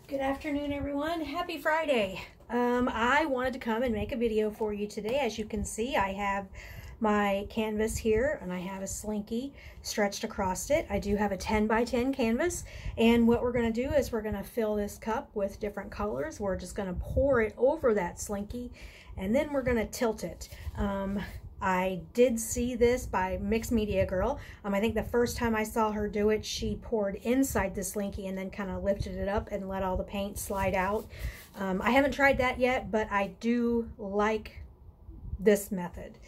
Good afternoon, everyone. Happy Friday. I wanted to come and make a video for you today. As you can see, I have my canvas here and I have a slinky stretched across it. I do have a 10 by 10 canvas, and what we're going to do is we're going to fill this cup with different colors. We're just going to pour it over that slinky and then we're going to tilt it. I did see this by Mixed Media Girl. I think the first time I saw her do it, she poured inside the slinky and then kind of lifted it up and let all the paint slide out. I haven't tried that yet, but I do like this method.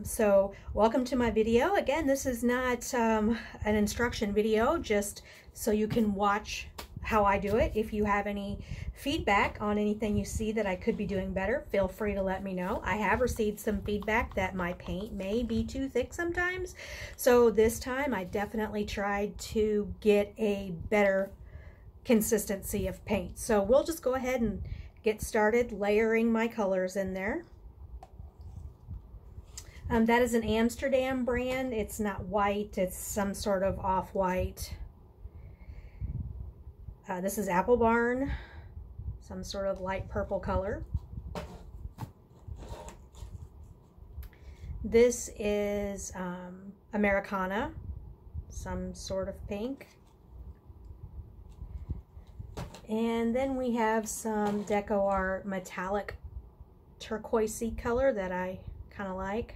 So welcome to my video. Again, this is not an instruction video, just so you can watch how I do it. If you have any feedback on anything you see that I could be doing better, feel free to let me know. I have received some feedback that my paint may be too thick sometimes, so this time I definitely tried to get a better consistency of paint. So we'll just go ahead and get started layering my colors in there. That is an Amsterdam brand. It's not white, it's some sort of off-white. This is Apple Barn, some sort of light purple color. This is Americana, some sort of pink. And then we have some DecoArt metallic turquoisey color that I kind of like.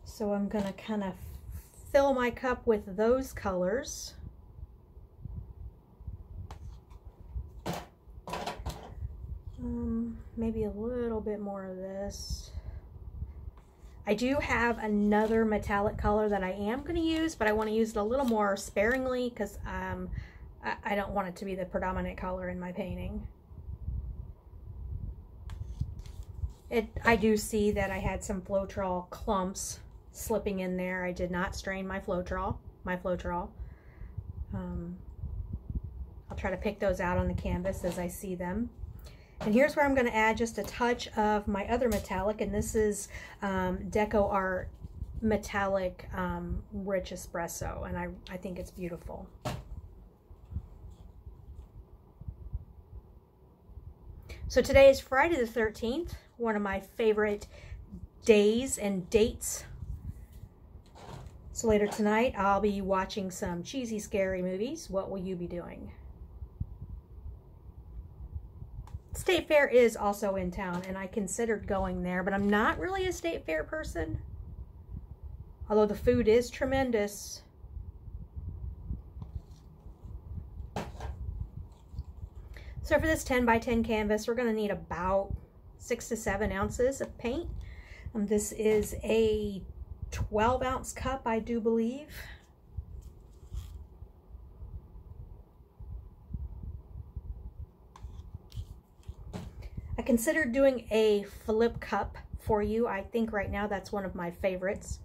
So I'm going to kind of fill my cup with those colors. Maybe a little bit more of this. I do have another metallic color that I am going to use, but I want to use it a little more sparingly because I don't want it to be the predominant color in my painting. I do see that I had some Floetrol clumps slipping in there. I did not strain my Floetrol. I'll try to pick those out on the canvas as I see them. And here's where I'm going to add just a touch of my other metallic, and this is DecoArt Metallic Rich Espresso, and I think it's beautiful. So today is Friday the 13th, one of my favorite days and dates. So later tonight, I'll be watching some cheesy, scary movies. What will you be doing? State Fair is also in town, and I considered going there, but I'm not really a State Fair person. Although the food is tremendous. So for this 10 by 10 canvas, we're going to need about 6 to 7 ounces of paint. This is a 12-ounce cup, I do believe. I considered doing a flip cup for you. I think right now that's one of my favorites.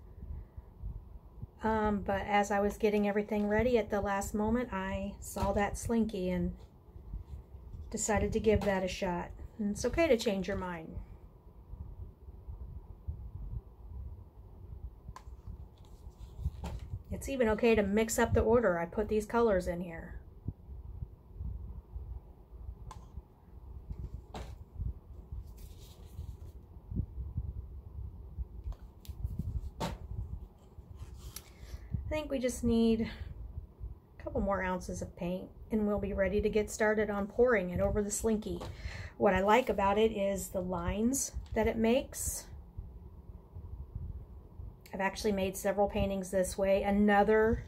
But as I was getting everything ready at the last moment, I saw that slinky and decided to give that a shot. And it's okay to change your mind. It's even okay to mix up the order I put these colors in here. I think we just need a couple more ounces of paint and we'll be ready to get started on pouring it over the slinky. What I like about it is the lines that it makes. I've actually made several paintings this way. Another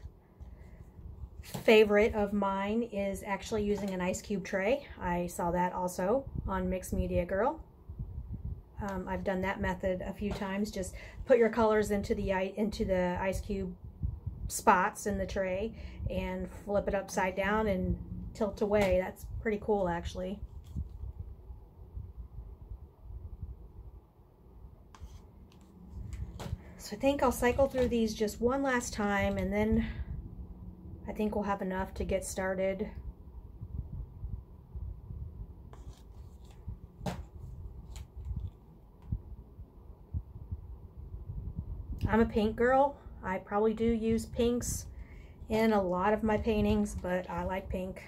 favorite of mine is actually using an ice cube tray. I saw that also on Mixed Media Girl. I've done that method a few times. Just put your colors into the ice cube spots in the tray and flip it upside down and tilt away. That's pretty cool, actually. So I think I'll cycle through these just one last time, and then I think we'll have enough to get started. I'm a pink girl. I probably do use pinks in a lot of my paintings, but I like pink.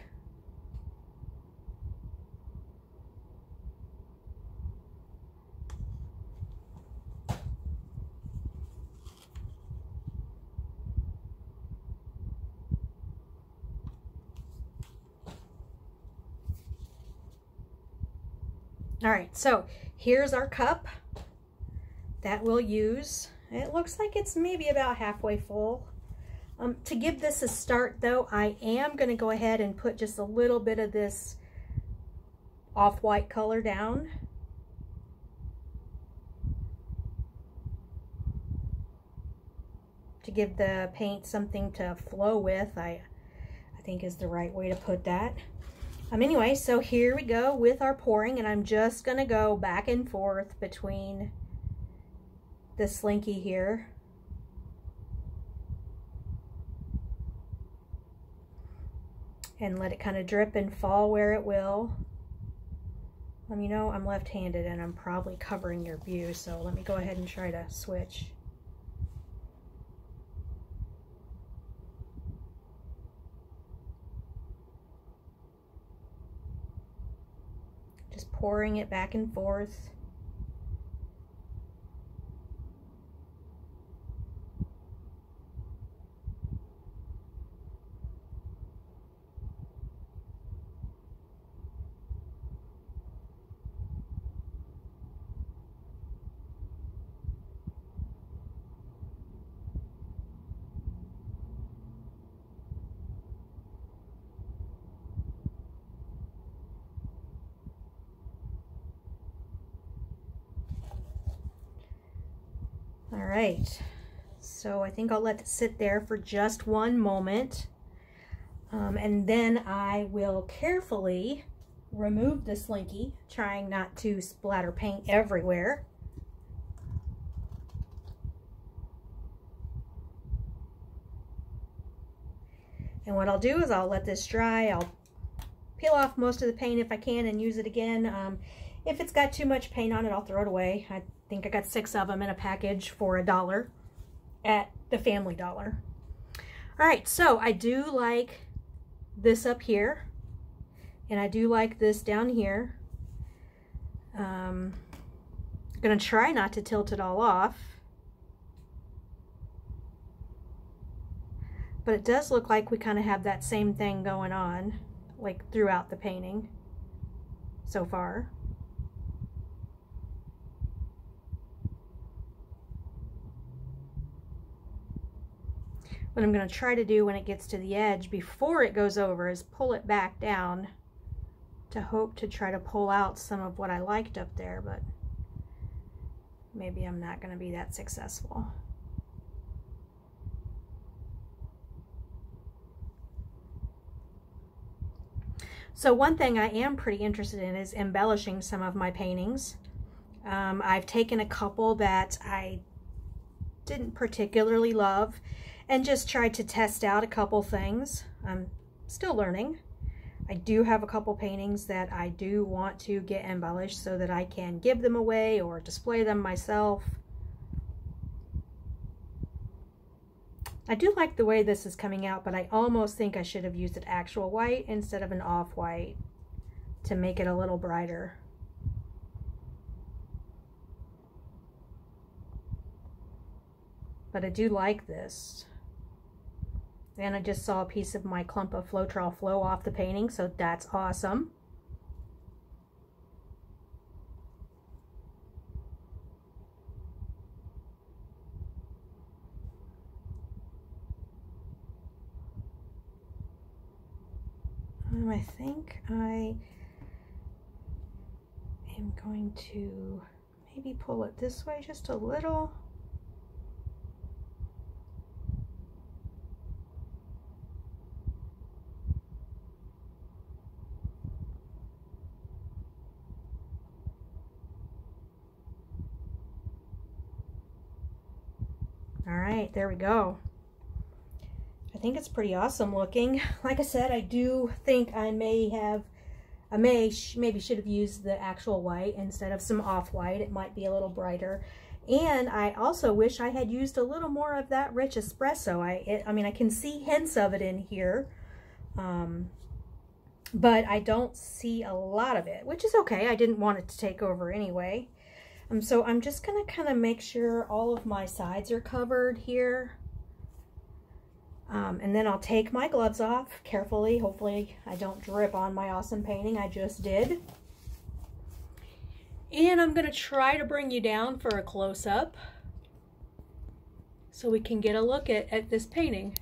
All right, so here's our cup that we'll use. It looks like it's maybe about halfway full. To give this a start though, I am going to go ahead and put just a little bit of this off-white color down. To give the paint something to flow with, I think is the right way to put that. Anyway, so here we go with our pouring, and I'm just going to go back and forth between the Slinky here. And let it kind of drip and fall where it will. You know, I'm left-handed and I'm probably covering your view, so let me go ahead and try to switch. Just pouring it back and forth. All right, so I think I'll let it sit there for just one moment, and then I will carefully remove the Slinky, trying not to splatter paint everywhere. And what I'll do is I'll let this dry. I'll peel off most of the paint if I can and use it again. If it's got too much paint on it, I'll throw it away. I think I got 6 of them in a package for $1 at the Family Dollar. All right, so I do like this up here, and I do like this down here. I'm gonna try not to tilt it all off, but it does look like we kind of have that same thing going on, like throughout the painting so far. What I'm going to try to do when it gets to the edge before it goes over is pull it back down to hope to try to pull out some of what I liked up there, but maybe I'm not going to be that successful. So one thing I am pretty interested in is embellishing some of my paintings. I've taken a couple that I didn't particularly love and just tried to test out a couple things. I'm still learning. I do have a couple paintings that I do want to get embellished so that I can give them away or display them myself. I do like the way this is coming out, but I almost think I should have used an actual white instead of an off-white to make it a little brighter. But I do like this. And I just saw a piece of my clump of Floetrol flow off the painting, so that's awesome. I think I am going to maybe pull it this way just a little. All right, there we go. I think it's pretty awesome looking. Like I said, I do think I maybe should have used the actual white instead of some off-white. It might be a little brighter. And I also wish I had used a little more of that rich espresso. I mean, I can see hints of it in here, but I don't see a lot of it, which is okay. I didn't want it to take over anyway. So I'm just gonna kind of make sure all of my sides are covered here. And then I'll take my gloves off carefully. Hopefully I don't drip on my awesome painting I just did. And I'm going to try to bring you down for a close-up so we can get a look at this painting.